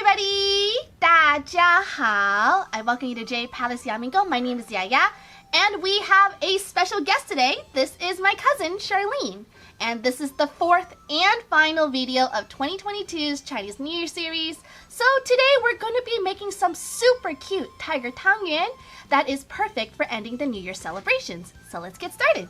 everybody! 大家好! I welcome you to Jade Palace Yamingo. My name is Yaya, and we have a special guest today. This is my cousin, Sharleen. And this is the fourth and final video of 2022's Chinese New Year series. So today we're going to be making some super cute tiger tangyuan that is perfect for ending the New Year celebrations. So let's get started.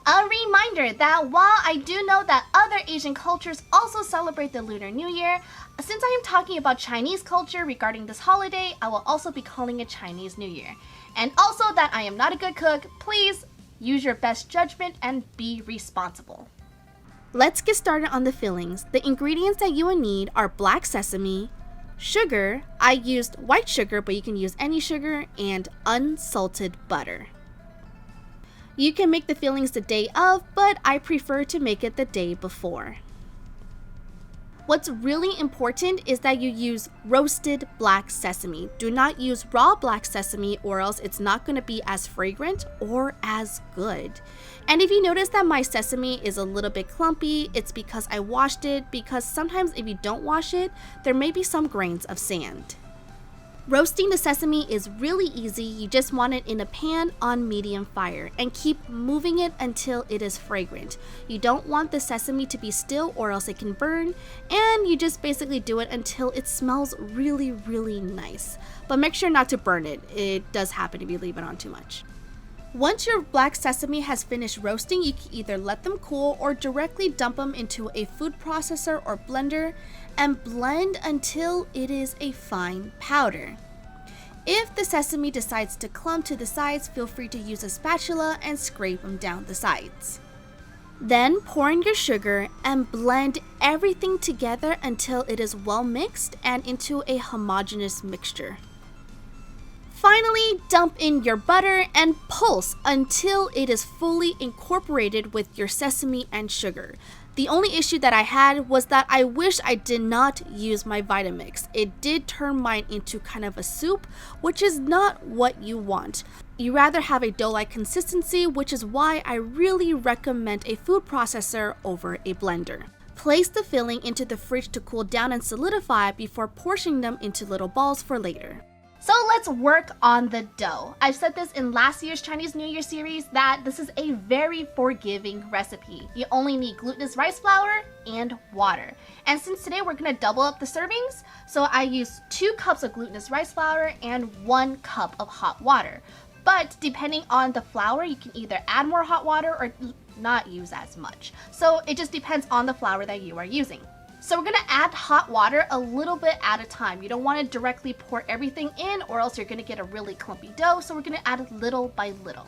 A reminder that while I do know that other Asian cultures also celebrate the Lunar New Year, since I am talking about Chinese culture regarding this holiday, I will also be calling it Chinese New Year. And also that I am not a good cook, please use your best judgment and be responsible. Let's get started on the fillings. The ingredients that you will need are black sesame, sugar, I used white sugar but you can use any sugar, and unsalted butter. You can make the fillings the day of, but I prefer to make it the day before. What's really important is that you use roasted black sesame. Do not use raw black sesame or else it's not going to be as fragrant or as good. And if you notice that my sesame is a little bit clumpy, it's because I washed it, because sometimes if you don't wash it, there may be some grains of sand. Roasting the sesame is really easy. You just want it in a pan on medium fire and keep moving it until it is fragrant. You don't want the sesame to be still or else it can burn, and you just basically do it until it smells really, really nice. But make sure not to burn it. It does happen if you leave it on too much. Once your black sesame has finished roasting, you can either let them cool or directly dump them into a food processor or blender and blend until it is a fine powder. If the sesame decides to clump to the sides, feel free to use a spatula and scrape them down the sides. Then pour in your sugar and blend everything together until it is well mixed and into a homogeneous mixture. Finally, dump in your butter and pulse until it is fully incorporated with your sesame and sugar. The only issue that I had was that I wish I did not use my Vitamix. It did turn mine into kind of a soup, which is not what you want. You rather have a dough-like consistency, which is why I really recommend a food processor over a blender. Place the filling into the fridge to cool down and solidify before portioning them into little balls for later. So let's work on the dough. I've said this in last year's Chinese New Year series that this is a very forgiving recipe. You only need glutinous rice flour and water. And since today we're gonna double up the servings, so I use 2 cups of glutinous rice flour and 1 cup of hot water. But depending on the flour, you can either add more hot water or not use as much. So it just depends on the flour that you are using. So we're gonna add hot water a little bit at a time. You don't wanna directly pour everything in or else you're gonna get a really clumpy dough. So we're gonna add little by little.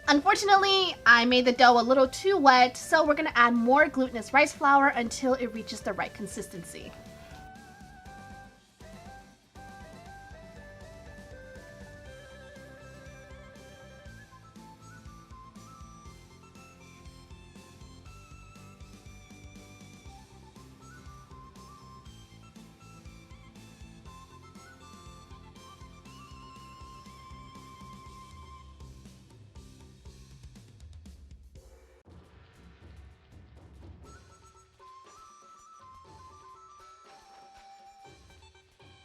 Unfortunately, I made the dough a little too wet, so we're gonna add more glutinous rice flour until it reaches the right consistency.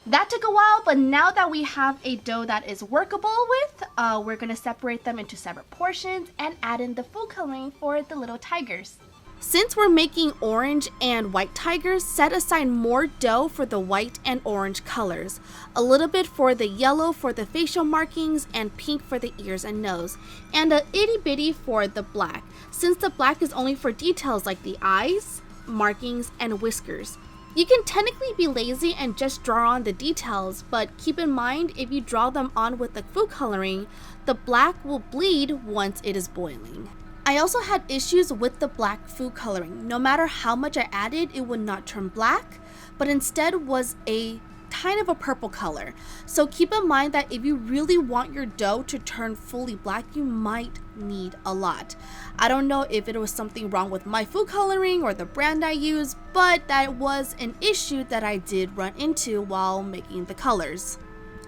That took a while, but now that we have a dough that is workable with, we're gonna separate them into separate portions and add in the food coloring for the little tigers. Since we're making orange and white tigers, set aside more dough for the white and orange colors, a little bit for the yellow for the facial markings and pink for the ears and nose, and a itty bitty for the black, since the black is only for details like the eyes, markings, and whiskers. You can technically be lazy and just draw on the details, but keep in mind if you draw them on with the food coloring, the black will bleed once it is boiling. I also had issues with the black food coloring. No matter how much I added, it would not turn black, but instead was a kind of a purple color. So keep in mind that if you really want your dough to turn fully black, you might need a lot. I don't know if it was something wrong with my food coloring or the brand I use, but that was an issue that I did run into while making the colors.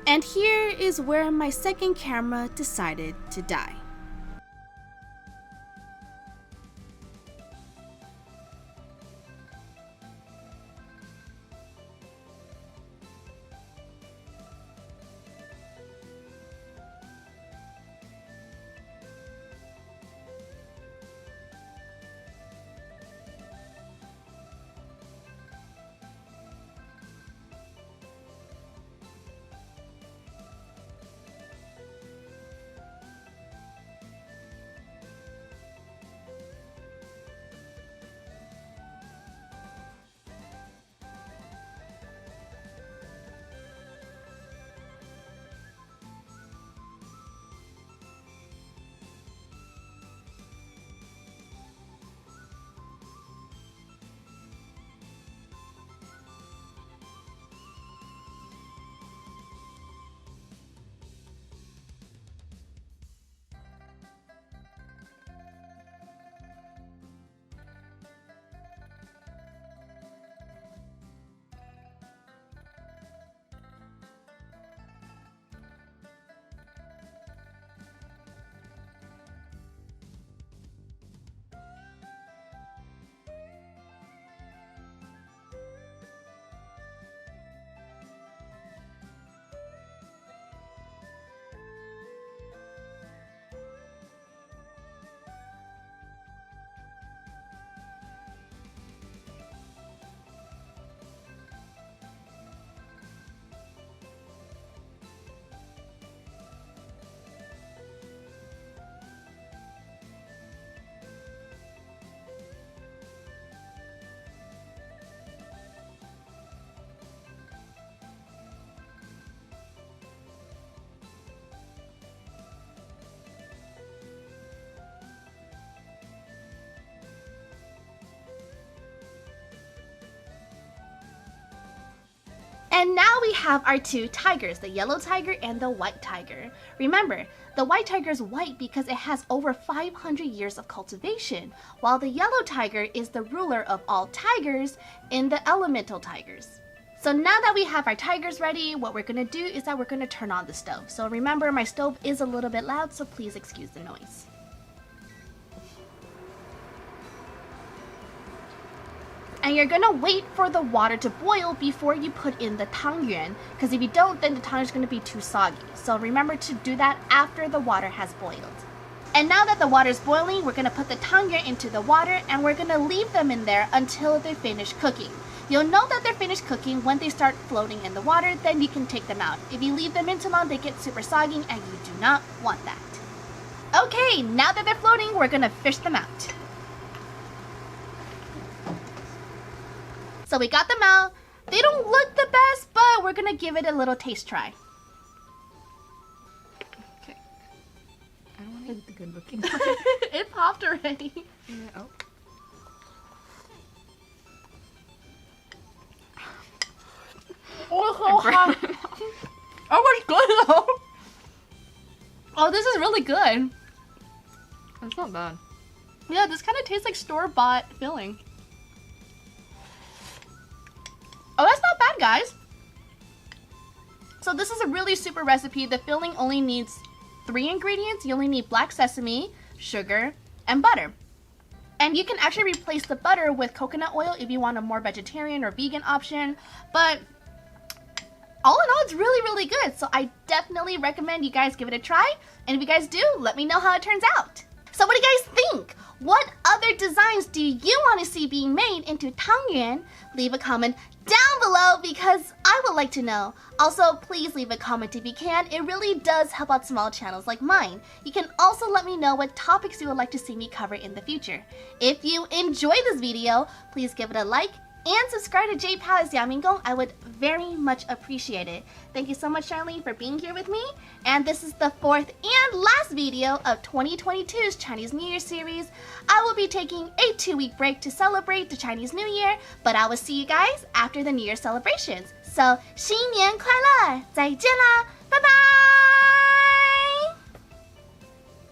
And here is where my second camera decided to die. And now we have our two tigers, the yellow tiger and the white tiger. Remember, the white tiger is white because it has over 500 years of cultivation, while the yellow tiger is the ruler of all tigers in the elemental tigers. So now that we have our tigers ready, what we're going to do is that we're going to turn on the stove. So remember, my stove is a little bit loud, so please excuse the noise. And you're gonna wait for the water to boil before you put in the tangyuan, because if you don't, then the tangyuan is gonna be too soggy. So remember to do that after the water has boiled. And now that the water is boiling, we're gonna put the tangyuan into the water and we're gonna leave them in there until they finish cooking. You'll know that they're finished cooking when they start floating in the water, then you can take them out. If you leave them in too long, they get super soggy and you do not want that. Okay, now that they're floating, we're gonna fish them out. So we got them out. They don't look the best, but we're gonna give it a little taste try. Okay. I don't want to eat the good looking. It popped already. Yeah, oh. Oh, so hot. Oh, it's good though. Oh, this is really good. It's not bad. Yeah, this kind of tastes like store-bought filling. Oh, that's not bad, guys. So this is a really super recipe. The filling only needs 3 ingredients. You only need black sesame, sugar, and butter. And you can actually replace the butter with coconut oil if you want a more vegetarian or vegan option. But all in all, it's really, really good. So I definitely recommend you guys give it a try. And if you guys do, let me know how it turns out. So what do you guys think? What other designs do you want to see being made into tangyuan? Leave a comment down below because I would like to know. Also, please leave a comment if you can. It really does help out small channels like mine. You can also let me know what topics you would like to see me cover in the future. If you enjoyed this video, please give it a like and subscribe to Jade Palace Yamingong. I would very much appreciate it. Thank you so much, Sharleen, for being here with me. And this is the 4th and last video of 2022's Chinese New Year series. I will be taking a 2-week break to celebrate the Chinese New Year, but I will see you guys after the New Year celebrations. So, 新年快乐！再见啦，拜拜。